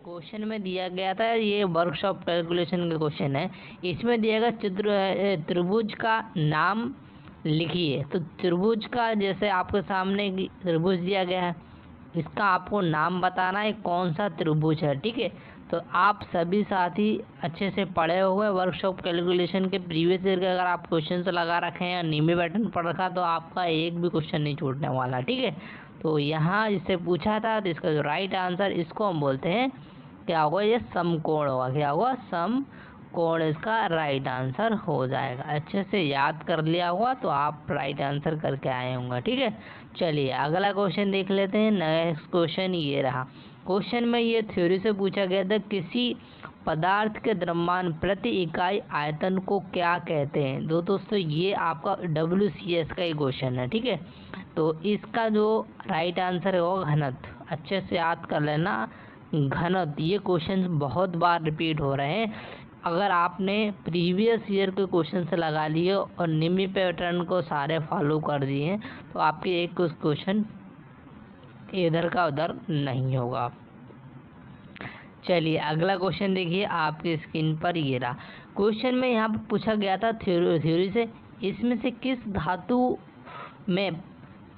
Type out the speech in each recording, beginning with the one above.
Question में दिया गया था, ये वर्कशॉप कैलकुलेशन का क्वेश्चन है। इसमें दिया गया त्रिभुज का नाम लिखिए। तो त्रिभुज का, जैसे आपके सामने त्रिभुज दिया गया है, इसका आपको नाम बताना है कौन सा त्रिभुज है। ठीक है, तो आप सभी साथी अच्छे से पढ़े हुए वर्कशॉप कैलकुलेशन के प्रीवियस ईयर के अगर आप क्वेश्चन लगा रखे हैं या नीमे पैटर्न पढ़ रखा, तो आपका एक भी क्वेश्चन नहीं छूटने वाला। ठीक है, तो यहाँ इससे पूछा था, तो इसका जो राइट आंसर, इसको हम बोलते हैं क्या होगा, ये समकोण होगा। क्या होगा, समकोण इसका राइट आंसर हो जाएगा। अच्छे से याद कर लिया होगा तो आप राइट आंसर करके आए होंगे। ठीक है, चलिए अगला क्वेश्चन देख लेते हैं। नेक्स्ट क्वेश्चन ये रहा। क्वेश्चन में ये थ्योरी से पूछा गया था, किसी पदार्थ के द्रव्यमान प्रति इकाई आयतन को क्या कहते हैं। दोस्तों ये आपका WCS का ही क्वेश्चन है। ठीक है, तो इसका जो राइट आंसर है वो घनत्व। अच्छे से याद कर लेना, घनत्व। ये क्वेश्चन बहुत बार रिपीट हो रहे हैं। अगर आपने प्रीवियस ईयर के क्वेश्चन से लगा लिए और निम्न पैटर्न को सारे फॉलो कर दिए, तो आपके एक क्वेश्चन इधर का उधर नहीं होगा। चलिए अगला क्वेश्चन देखिए आपकी स्क्रीन पर, ये रहा। क्वेश्चन में यहाँ पर पूछा गया था थ्योरी से, इसमें से किस धातु में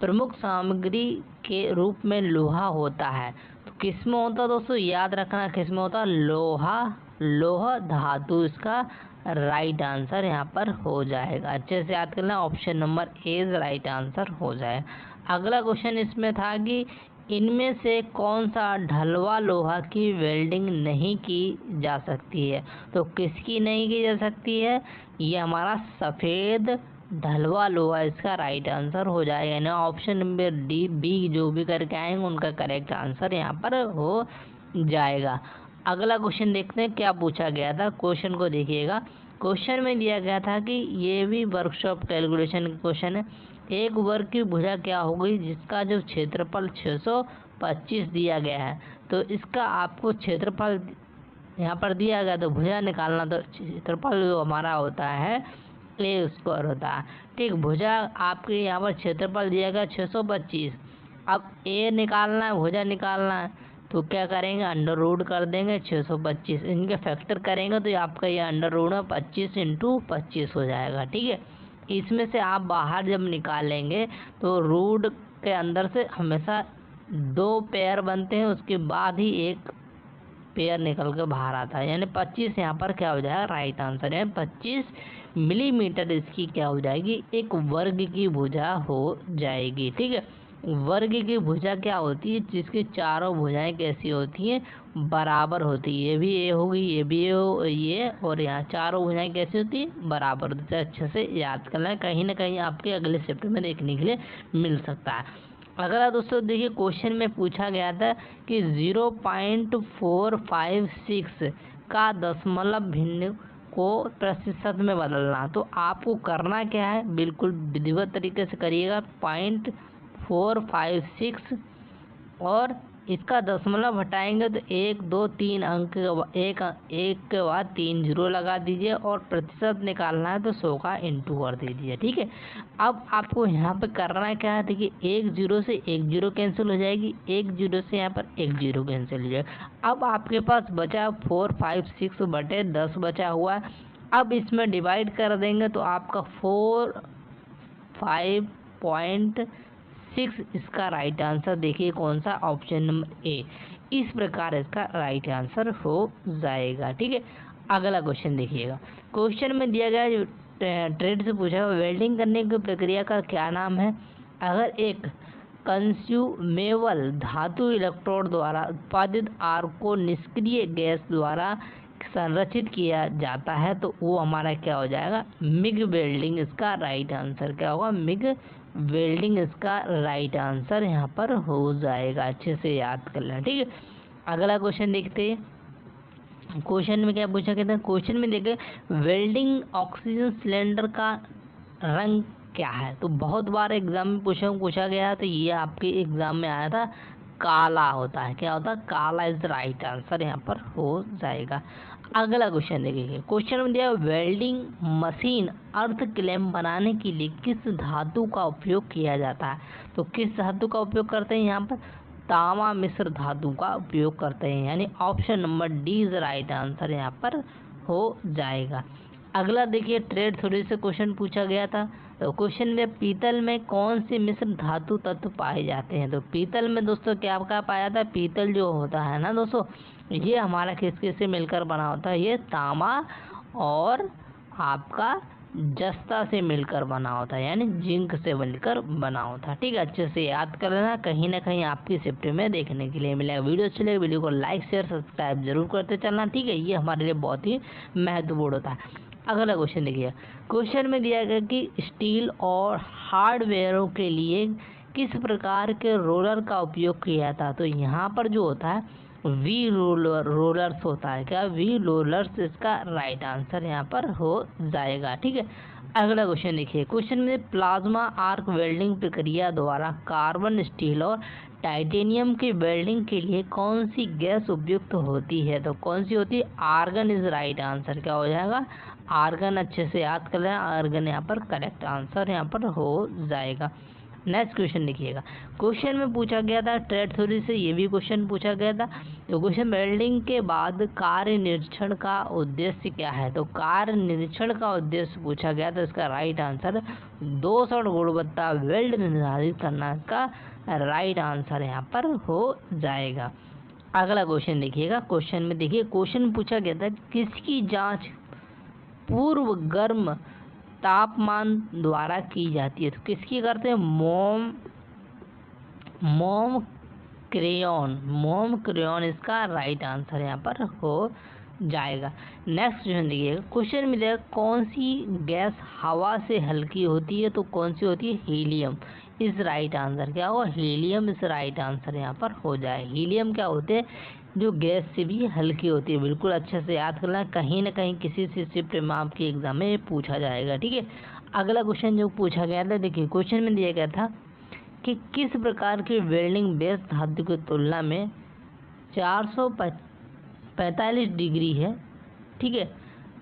प्रमुख सामग्री के रूप में लोहा होता है। तो किस में होता है दोस्तों, याद रखना किस में होता है, लोहा। लोह धातु इसका राइट आंसर यहाँ पर हो जाएगा। अच्छे से याद करना, option number A right answer हो जाए। अगला क्वेश्चन इसमें था कि इनमें से कौन सा ढलवा लोहा की वेल्डिंग नहीं की जा सकती है। तो किसकी नहीं की जा सकती है, ये हमारा सफ़ेद ढलवा लोहा इसका राइट आंसर हो जाएगा ना। ऑप्शन नंबर डी बी जो भी करके आएंगे उनका करेक्ट आंसर यहाँ पर हो जाएगा। अगला क्वेश्चन देखते हैं क्या पूछा गया था। क्वेश्चन को देखिएगा। क्वेश्चन में दिया गया था कि ये भी वर्कशॉप कैलकुलेशन का क्वेश्चन है। एक वर्ग की भुजा क्या होगी जिसका जो क्षेत्रफल 625 दिया गया है। तो इसका आपको क्षेत्रफल यहाँ पर दिया गया, तो भुजा निकालना। तो क्षेत्रफल जो हमारा होता है ए स्क्वायर होता है। ठीक, भुजा आपके यहाँ पर क्षेत्रफल दिया गया 625। अब ए निकालना है, भुजा निकालना है, तो क्या करेंगे, अंडर रूट कर देंगे 625। इनके फैक्टर करेंगे तो आपका ये अंडर रूट में 25 × 25 हो जाएगा। ठीक है, इसमें से आप बाहर जब निकालेंगे तो रूट के अंदर से हमेशा 2 पेयर बनते हैं, उसके बाद ही एक पेयर निकल के बाहर आता है। यानी 25 यहाँ पर क्या हो जाएगा, राइट आंसर है। 25 मिलीमीटर इसकी क्या हो जाएगी, एक वर्ग की भुजा हो जाएगी। ठीक है, वर्ग की भुजा क्या होती है, जिसकी चारों भुजाएं कैसी होती हैं, बराबर होती है। ये भी ए होगी, ये भी ये, और यहाँ चारों भुजाएं कैसी होती है, बराबर होती है। अच्छे से याद करना है, कहीं ना कहीं आपके अगले चैप्टर में देखने के लिए मिल सकता है। अगला दोस्तों देखिए, क्वेश्चन में पूछा गया था कि 0.456 का दशमलव भिन्न को प्रतिशत में बदलना। तो आपको करना क्या है, बिल्कुल विधिवत तरीके से करिएगा। 0.456 और इसका दशमलव हटाएंगे तो 1 2 3 अंक एक के बाद 3 जीरो लगा दीजिए, और प्रतिशत निकालना है तो 100 का इंटू कर दीजिए। ठीक है, अब आपको यहाँ पे करना क्या है, देखिए 1 जीरो से 1 जीरो कैंसिल हो जाएगी, 1 जीरो से यहाँ पर 1 जीरो कैंसिल हो जाएगा। अब आपके पास बचा 456/10 बचा हुआ है। अब इसमें डिवाइड कर देंगे तो आपका 5.6 इसका राइट आंसर देखिए कौन सा, ऑप्शन नंबर ए। इस प्रकार इसका राइट आंसर हो जाएगा। ठीक है, अगला क्वेश्चन देखिएगा। क्वेश्चन में दिया गया, जो ट्रेड से पूछा, वेल्डिंग करने की प्रक्रिया का क्या नाम है। अगर एक कंज्यूमेबल धातु इलेक्ट्रोड द्वारा उत्पादित आर्क को निष्क्रिय गैस द्वारा संरक्षित किया जाता है तो वो हमारा क्या हो जाएगा, मिग वेल्डिंग इसका राइट आंसर क्या होगा, मिग वेल्डिंग इसका राइट आंसर यहाँ पर हो जाएगा। अच्छे से याद कर लें। ठीक है, अगला क्वेश्चन देखते हैं। क्वेश्चन में क्या पूछा गया था, क्वेश्चन में देखे वेल्डिंग ऑक्सीजन सिलेंडर का रंग क्या है। तो बहुत बार एग्जाम में पूछा गया है, तो ये आपके एग्जाम में आया था, काला होता है। क्या होता है, काला इज राइट आंसर यहाँ पर हो जाएगा। अगला क्वेश्चन देखिए। क्वेश्चन में दिया, वेल्डिंग मशीन अर्थ क्लैंप बनाने के लिए किस धातु का उपयोग किया जाता है। तो किस धातु का उपयोग करते हैं यहाँ पर, तांबा मिश्र धातु का उपयोग करते हैं, यानी option number D is right answer यहाँ पर हो जाएगा। अगला देखिए, ट्रेड थ्योरी से क्वेश्चन पूछा गया था। तो क्वेश्चन में पीतल में कौन से मिश्र धातु तत्व पाए जाते हैं? तो पीतल में दोस्तों क्या क्या पाया था? पीतल जो होता है ना दोस्तों, ये हमारा किस किस से मिलकर बना होता है? ये तांबा और आपका जस्ता से मिलकर बना होता है, यानी जिंक से मिलकर बना होता है। ठीक है, अच्छे से याद कर लेना, कहीं ना कहीं आपकी शिफ्ट में देखने के लिए मिलेगा। वीडियो अच्छी लगे वीडियो को लाइक शेयर सब्सक्राइब जरूर करते चलना। ठीक है, ये हमारे लिए बहुत ही महत्वपूर्ण होता है। अगला क्वेश्चन देखिए, क्वेश्चन में दिया गया कि स्टील और हार्डवेयरों के लिए किस प्रकार के रोलर का उपयोग किया था? तो यहाँ पर जो होता है वी रोलर्स होता है। क्या? वी रोलर्स इसका राइट आंसर यहाँ पर हो जाएगा। ठीक है, अगला क्वेश्चन देखिए, क्वेश्चन में प्लाज्मा आर्क वेल्डिंग प्रक्रिया द्वारा कार्बन स्टील और टाइटेनियम की वेल्डिंग के लिए कौन सी गैस उपयुक्त होती है? तो कौन सी होती है? Argon is right answer. क्या हो जाएगा? आर्गन। अच्छे से याद कर लेना, आर्गन यहाँ पर करेक्ट आंसर यहाँ पर हो जाएगा। नेक्स्ट क्वेश्चन देखिएगा, क्वेश्चन में पूछा गया था ट्रेड थ्योरी से, ये भी क्वेश्चन पूछा गया था। तो क्वेश्चन वेल्डिंग के बाद कार्य निरीक्षण का उद्देश्य क्या है? तो कार्य निरीक्षण का उद्देश्य पूछा गया था, इसका राइट आंसर दोष और गुणवत्ता वेल्ड निर्धारित करना का राइट आंसर यहाँ पर हो जाएगा। अगला क्वेश्चन देखिएगा, क्वेश्चन में देखिए, क्वेश्चन पूछा गया था किसकी जांच पूर्व गर्म तापमान द्वारा की जाती है? तो किसकी करते हैं? मोम क्रेयॉन इसका राइट आंसर यहाँ पर हो जाएगा। नेक्स्ट क्वेश्चन देखिएगा, क्वेश्चन में देखिए कौन सी गैस हवा से हल्की होती है? तो कौन सी होती है? Helium is right answer. क्या होगा? हीलियम इज राइट आंसर यहाँ पर हो जाए। हीलियम क्या होते हैं? जो गैस से भी हल्की होती है। बिल्कुल अच्छे से याद करना, कहीं ना कहीं किसी से शिफ्ट में आपके एग्जाम में पूछा जाएगा। ठीक है, अगला क्वेश्चन जो पूछा गया था, देखिए क्वेश्चन में दिया गया था कि किस प्रकार की वेल्डिंग बेस धातु की तुलना में 445 डिग्री है, ठीक है,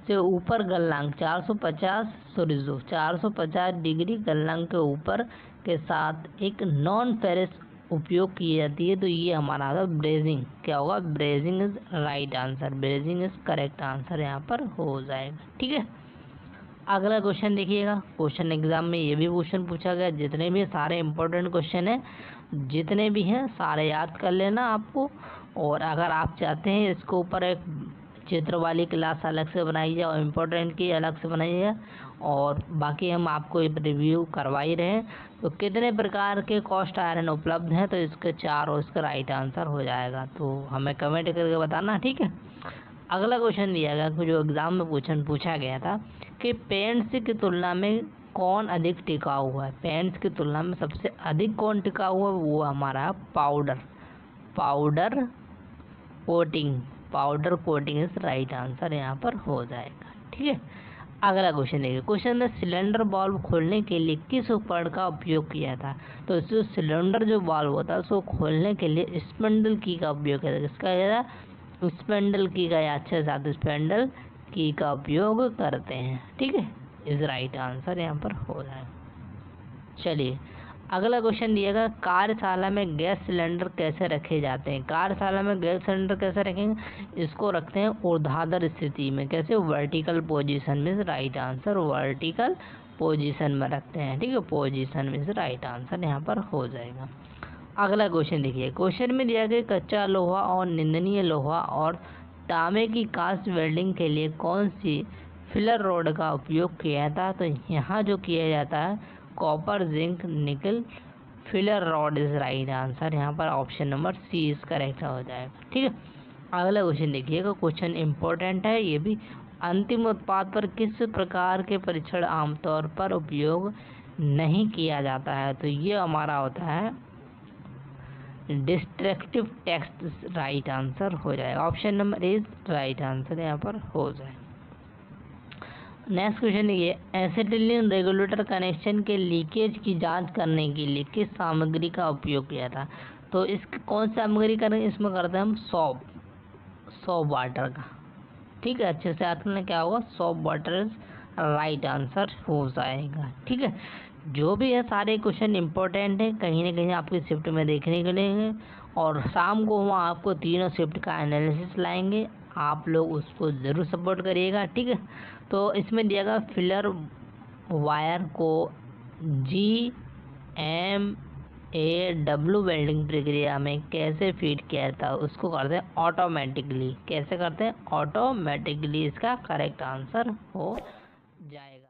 से ऊपर गलनांक 450 डिग्री गलनांक के ऊपर के साथ एक नॉन फेरस उपयोग की जाती है? तो ये हमारा होगा ब्रेजिंग। क्या होगा? Brazing is right answer. Brazing is correct answer यहाँ पर हो जाएगा। ठीक है, अगला क्वेश्चन देखिएगा, क्वेश्चन एग्जाम में ये भी क्वेश्चन पूछा गया। जितने भी सारे इंपॉर्टेंट क्वेश्चन हैं, जितने भी हैं सारे याद कर लेना आपको। और अगर आप चाहते हैं इसके ऊपर एक चित्र वाली क्लास अलग से बनाई जाए और इम्पोर्टेंट की अलग से बनाई जाए, और बाकी हम आपको रिव्यू करवा ही रहे हैं। तो कितने प्रकार के कॉस्ट आयरन उपलब्ध हैं? तो इसके 4 और इसका राइट आंसर हो जाएगा। तो हमें कमेंट करके बताना। ठीक है, अगला क्वेश्चन दिया गया जो एग्जाम में पूछा गया था कि पेंट्स की तुलना में कौन अधिक टिकाऊ है? पेंट्स की तुलना में सबसे अधिक कौन टिकाऊ है? वो हमारा powder coating is right answer यहाँ पर हो जाएगा। ठीक है, अगला क्वेश्चन देखिए, क्वेश्चन में सिलेंडर वाल्व खोलने के लिए किस उपकरण का उपयोग किया था? तो जो सिलेंडर जो वाल्व होता है उसको खोलने के लिए स्पैंडल की का उपयोग किया था। किसका किया था? स्पैंडल की का, या अच्छे से स्पैंडल की का उपयोग करते हैं। ठीक है, इस राइट आंसर यहाँ पर हो जाएगा। चलिए, अगला क्वेश्चन दिएगा, कार्यशाला में गैस सिलेंडर कैसे रखे जाते हैं? कार्यशाला में गैस सिलेंडर कैसे रखेंगे? इसको रखते हैं ऊर्ध्वाधर स्थिति में। कैसे? वर्टिकल पोजीशन में राइट आंसर, वर्टिकल पोजीशन में रखते हैं। ठीक है, पोजीशन में से राइट आंसर यहाँ पर हो जाएगा। अगला क्वेश्चन देखिए, क्वेश्चन में दिया गया कच्चा लोहा और निंदनीय लोहा और तांबे की कास्ट वेल्डिंग के लिए कौन सी फिलर रॉड का उपयोग किया था? तो यहाँ जो किया जाता है copper zinc nickel filler rod is right answer. यहाँ पर option number C is correct हो जाएगा। ठीक है, अगला क्वेश्चन देखिएगा, क्वेश्चन इंपॉर्टेंट है ये भी। अंतिम उत्पाद पर किस प्रकार के परीक्षण आमतौर पर उपयोग नहीं किया जाता है? तो ये हमारा होता है डिस्ट्रक्टिव टेस्ट राइट आंसर हो जाएगा। Option number is right answer यहाँ पर हो जाए। नेक्स्ट क्वेश्चन ये, एसिटिलीन रेगुलेटर कनेक्शन के लीकेज की जांच करने के लिए किस सामग्री का उपयोग किया था? तो इस कौन सी सामग्री करेंगे? इसमें करते हैं हम सॉप वाटर का। ठीक है, अच्छे से याद करना क्या होगा? सॉप वाटर राइट आंसर हो जाएगा। ठीक है, जो भी है सारे क्वेश्चन इंपॉर्टेंट है, कहीं ना कहीं आपकी शिफ्ट में देखने के लिए है। और शाम को हम आपको तीनों शिफ्ट का एनालिसिस लाएंगे, आप लोग उसको ज़रूर सपोर्ट करिएगा, ठीक है। तो इसमें दिया गया फिलर वायर को GMAW वेल्डिंग प्रक्रिया में कैसे फीड किया था, उसको करते हैं ऑटोमेटिकली। कैसे करते हैं? ऑटोमेटिकली इसका करेक्ट आंसर हो जाएगा।